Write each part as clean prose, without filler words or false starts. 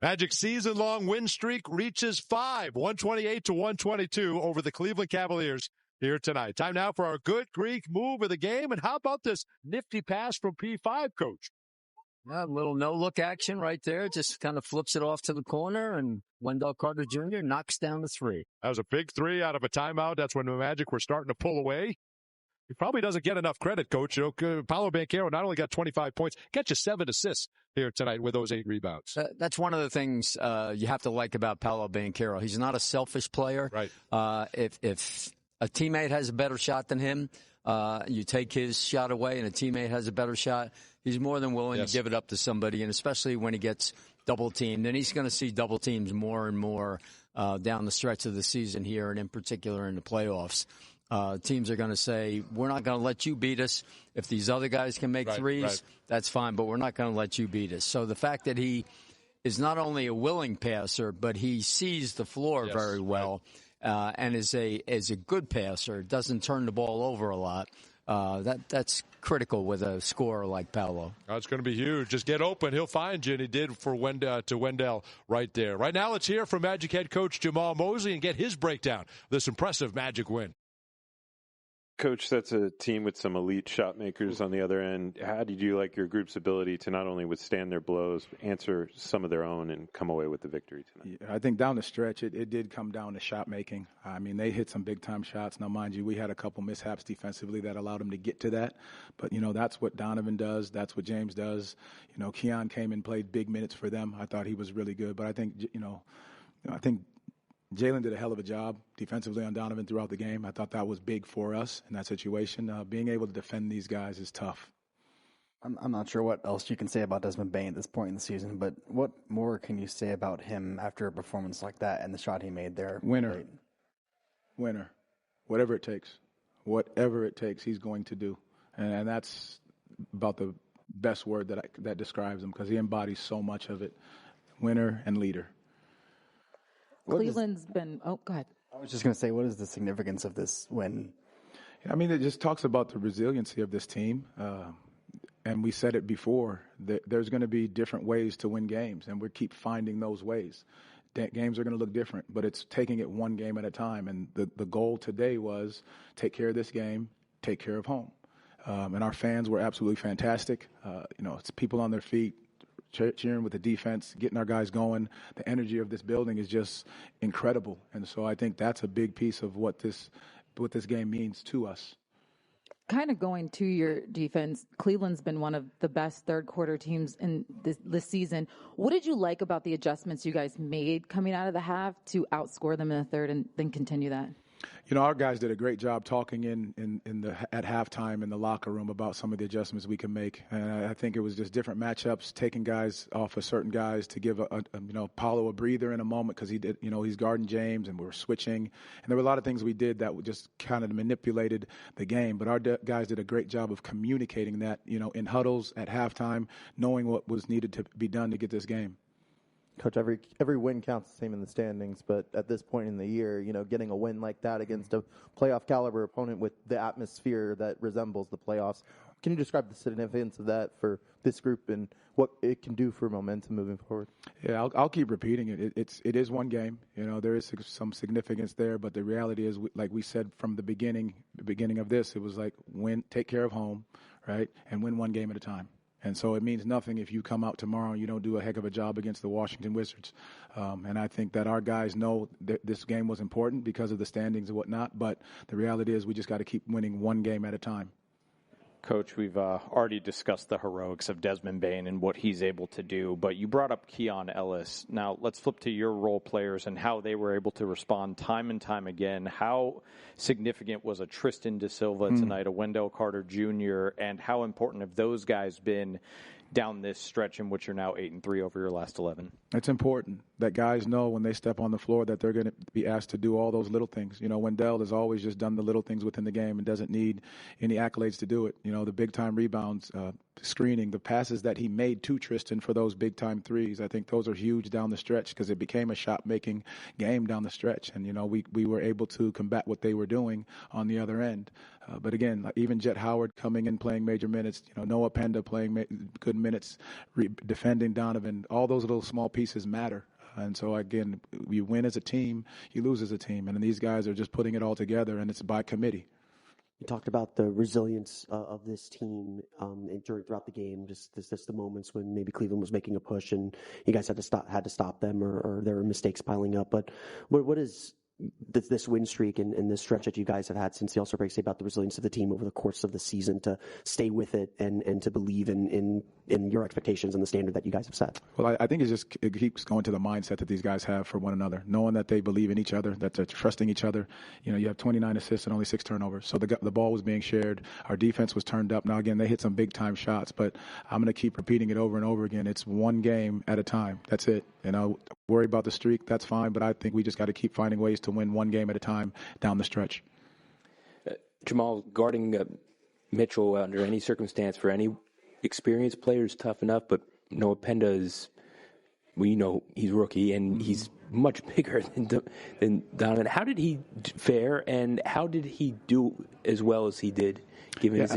Magic's season-long win streak reaches 5, 128-122 over the Cleveland Cavaliers here tonight. Time now for our good Greek move of the game. And how about this nifty pass from P5, Coach? Yeah, a little no-look action right there. Just kind of flips it off to the corner, and Wendell Carter Jr. knocks down the three. That was a big three out of a timeout. That's when the Magic were starting to pull away. He probably doesn't get enough credit, Coach. You know, Paolo Banchero not only got 25 points, got you 7 assists here tonight with those 8 rebounds. That's one of the things you have to like about Paolo Banchero. He's not a selfish player. Right. If a teammate has a better shot than him, you take his shot away and a teammate has a better shot, he's more than willing to give it up to somebody, and especially when he gets double-teamed. And he's going to see double teams more and more down the stretch of the season here, and in particular in the playoffs. Teams are going to say, we're not going to let you beat us. If these other guys can make threes, that's fine, but we're not going to let you beat us. So the fact that he is not only a willing passer, but he sees the floor very well and is a good passer, doesn't turn the ball over a lot, that's critical with a scorer like Paolo. It's going to be huge. Just get open. He'll find you, and he did for Wendell right there. Right now, let's hear from Magic head coach Jamal Mosley and get his breakdown of this impressive Magic win. Coach, that's a team with some elite shot makers on the other end. How did you like your group's ability to not only withstand their blows, but answer some of their own and come away with the victory tonight? Yeah, I think down the stretch, it did come down to shot making. I mean, they hit some big-time shots. Now, mind you, we had a couple mishaps defensively that allowed them to get to that. But, you know, that's what Donovan does. That's what James does. You know, Keon came and played big minutes for them. I thought he was really good. But I think, I think Jalen did a hell of a job defensively on Donovan throughout the game. I thought that was big for us in that situation. Being able to defend these guys is tough. I'm not sure what else you can say about Desmond Bane at this point in the season, but what more can you say about him after a performance like that and the shot he made there? Winner. Whatever it takes, he's going to do. And that's about the best word that describes him, because he embodies so much of it. Winner and leader. Cleveland's been – go ahead. I was just going to say, what is the significance of this win? I mean, it just talks about the resiliency of this team. And we said it before, that there's going to be different ways to win games, and we keep finding those ways. Games are going to look different, but it's taking it one game at a time. And the goal today was take care of this game, take care of home. And our fans were absolutely fantastic. It's people on their feet, cheering with the defense, getting our guys going. The energy of this building is just incredible. And so I think that's a big piece of what this game means to us. Kind of going to your defense, Cleveland's been one of the best third-quarter teams in this season. What did you like about the adjustments you guys made coming out of the half to outscore them in the third and then continue that? You know, our guys did a great job talking at halftime in the locker room about some of the adjustments we can make. And I think it was just different matchups, taking guys off of certain guys to give Paolo a breather in a moment, because he did, he's guarding James and we were switching. And there were a lot of things we did that just kind of manipulated the game. But our guys did a great job of communicating that, in huddles at halftime, knowing what was needed to be done to get this game. Coach, every win counts the same in the standings, but at this point in the year, getting a win like that against a playoff caliber opponent with the atmosphere that resembles the playoffs, can you describe the significance of that for this group and what it can do for momentum moving forward? Yeah, I'll keep repeating it. It is one game. There is some significance there, but the reality is, like we said from the beginning of this, it was like take care of home, right, and win one game at a time. And so it means nothing if you come out tomorrow and you don't do a heck of a job against the Washington Wizards. And I think that our guys know that this game was important because of the standings and whatnot. But the reality is we just got to keep winning one game at a time. Coach, we've already discussed the heroics of Desmond Bane and what he's able to do, but you brought up Keon Ellis. Now, let's flip to your role players and how they were able to respond time and time again. How significant was a Tristan Da Silva tonight, a Wendell Carter Jr., and how important have those guys been down this stretch in which you're now 8-3 over your last 11? It's important that guys know when they step on the floor that they're going to be asked to do all those little things. Wendell has always just done the little things within the game and doesn't need any accolades to do it. the big-time rebounds, screening, the passes that he made to Tristan for those big-time threes. I think those are huge down the stretch because it became a shot-making game down the stretch. And, we were able to combat what they were doing on the other end. But again, even Jet Howard coming in playing major minutes, Noah Penda playing good minutes, defending Donovan, all those little small pieces matter. And so, again, you win as a team, you lose as a team. And these guys are just putting it all together, and it's by committee. You talked about the resilience of this team throughout the game, just the moments when maybe Cleveland was making a push and you guys had to stop them or there were mistakes piling up. But what is this win streak and this stretch that you guys have had since the All-Star break say about the resilience of the team over the course of the season to stay with it and to believe in your expectations and the standard that you guys have set? Well, I think it keeps going to the mindset that these guys have for one another, knowing that they believe in each other, that they're trusting each other. You have 29 assists and only 6 turnovers. So the ball was being shared. Our defense was turned up. Now, again, they hit some big-time shots, but I'm going to keep repeating it over and over again. It's one game at a time. That's it. Worry about the streak, that's fine, but I think we just got to keep finding ways to win one game at a time down the stretch. Jamal, guarding Mitchell under any circumstance for any experienced player is tough enough, but Noah Penda is, he's rookie and he's much bigger than Donovan. How did he fare, and how did he do as well as he did, given his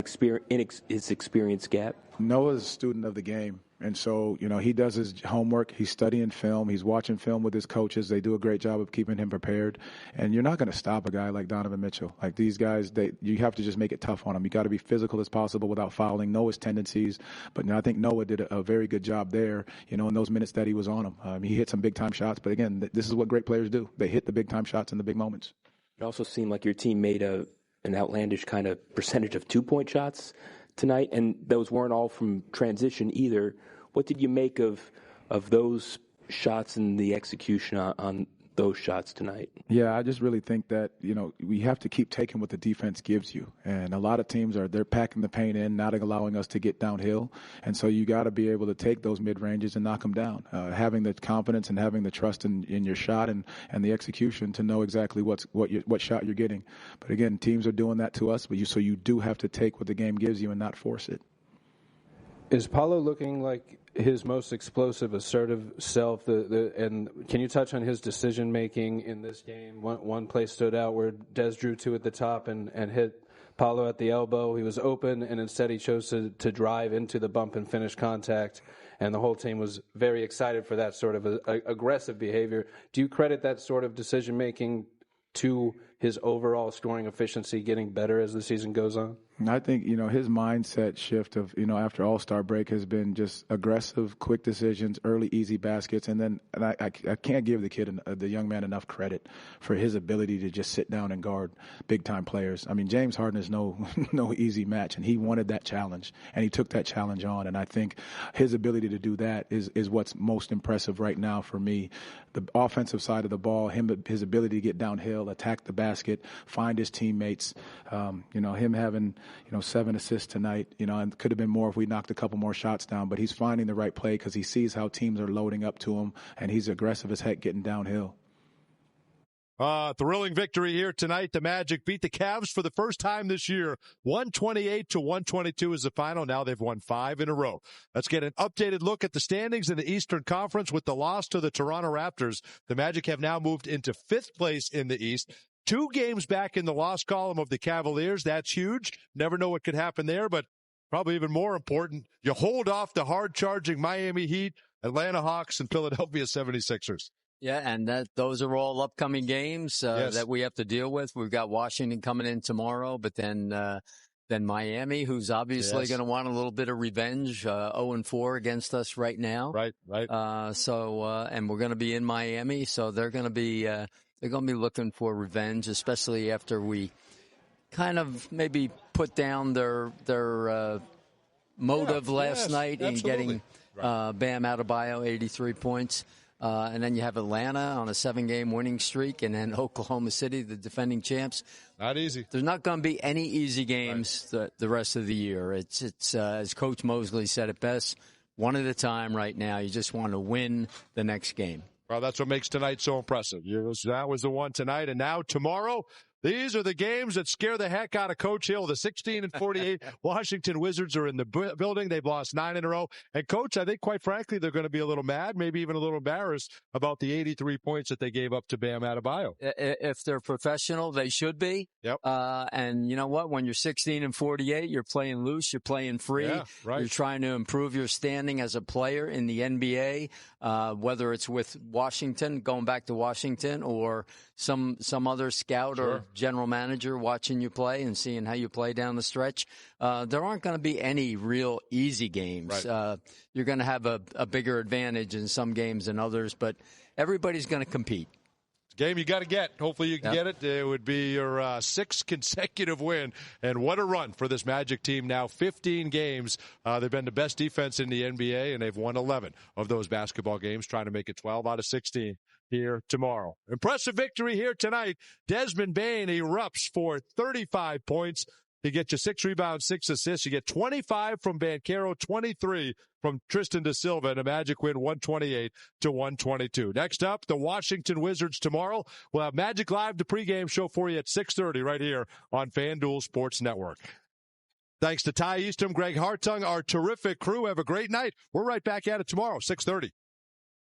experience gap? Noah's a student of the game. And so, he does his homework. He's studying film. He's watching film with his coaches. They do a great job of keeping him prepared. And you're not going to stop a guy like Donovan Mitchell. Like these guys, you have to just make it tough on him. You got to be physical as possible without fouling Noah's tendencies. But I think Noah did a very good job there, in those minutes that he was on him. He hit some big-time shots. But, again, this is what great players do. They hit the big-time shots in the big moments. It also seemed like your team made an outlandish kind of percentage of two-point shots tonight, and those weren't all from transition either. What did you make of those shots and the execution on those shots tonight? Yeah, I just really think that, we have to keep taking what the defense gives you. And a lot of teams they're packing the paint in, not allowing us to get downhill. And so you got to be able to take those mid-ranges and knock them down. Having the confidence and having the trust in your shot and the execution to know exactly what shot you're getting. But again, teams are doing that to us, so you do have to take what the game gives you and not force it. Is Paolo looking like his most explosive, assertive self? And can you touch on his decision making in this game? One play stood out where Des drew 2 at the top and hit Paolo at the elbow. He was open, and instead he chose to drive into the bump and finish contact. And the whole team was very excited for that sort of aggressive behavior. Do you credit that sort of decision making to his overall scoring efficiency getting better as the season goes on? I think, his mindset shift of, after All-Star break has been just aggressive, quick decisions, early, easy baskets. And I can't give the young man enough credit for his ability to just sit down and guard big-time players. I mean, James Harden is no easy match, and he wanted that challenge, and he took that challenge on. And I think his ability to do that is what's most impressive right now for me. The offensive side of the ball, his ability to get downhill, attack the basket, find his teammates, him having 7 assists tonight, and could have been more if we knocked a couple more shots down, but he's finding the right play because he sees how teams are loading up to him, and he's aggressive as heck getting downhill. Thrilling victory here tonight. The Magic beat the Cavs for the first time this year. 128-122 is the final. Now they've won 5 in a row. Let's get an updated look at the standings in the Eastern Conference. With the loss to the Toronto Raptors, the Magic have now moved into 5th place in the East. 2 games back in the loss column of the Cavaliers. That's huge. Never know what could happen there, but probably even more important, you hold off the hard-charging Miami Heat, Atlanta Hawks, and Philadelphia 76ers. Yeah, and those are all upcoming games that we have to deal with. We've got Washington coming in tomorrow, but then Miami, who's obviously going to want a little bit of revenge, 0-4 against us right now. Right. And we're going to be in Miami, so they're going to be looking for revenge, especially after we kind of maybe put down their motive last night in getting Bam Adebayo 83 points. And then you have Atlanta on a 7-game winning streak, and then Oklahoma City, the defending champs. Not easy. There's not going to be any easy games the rest of the year. It's as Coach Mosley said it best, one at a time right now. You just want to win the next game. Well, that's what makes tonight so impressive. That was the one tonight, and now tomorrow These are the games that scare the heck out of Coach Hill. The 16-48 Washington Wizards are in the building. They've lost 9 in a row. And, Coach, I think, quite frankly, they're going to be a little mad, maybe even a little embarrassed about the 83 points that they gave up to Bam Adebayo. If they're professional, they should be. Yep. And you know what? When you're 16-48, you're playing loose, you're playing free. Yeah, right. You're trying to improve your standing as a player in the NBA, whether it's with Washington, going back to Washington, or some other scout or general manager watching you play and seeing how you play down the stretch. There aren't going to be any real easy games. Right. You're going to have a bigger advantage in some games than others, but everybody's going to compete. Game you got to get. Hopefully you can get it. It would be your 6th consecutive win. And what a run for this Magic team now. 15 games. They've been the best defense in the NBA, and they've won 11 of those basketball games, trying to make it 12 out of 16 here tomorrow. Impressive victory here tonight. Desmond Bane erupts for 35 points. He gets you 6 rebounds, 6 assists. You get 25 from Banchero, 23 from Tristan da Silva, and a Magic win 128-122. Next up, the Washington Wizards tomorrow. We'll have Magic Live, the pregame show for you at 6:30 right here on FanDuel Sports Network. Thanks to Ty Eastham, Greg Hartung, our terrific crew. Have a great night. We're right back at it tomorrow, 6:30.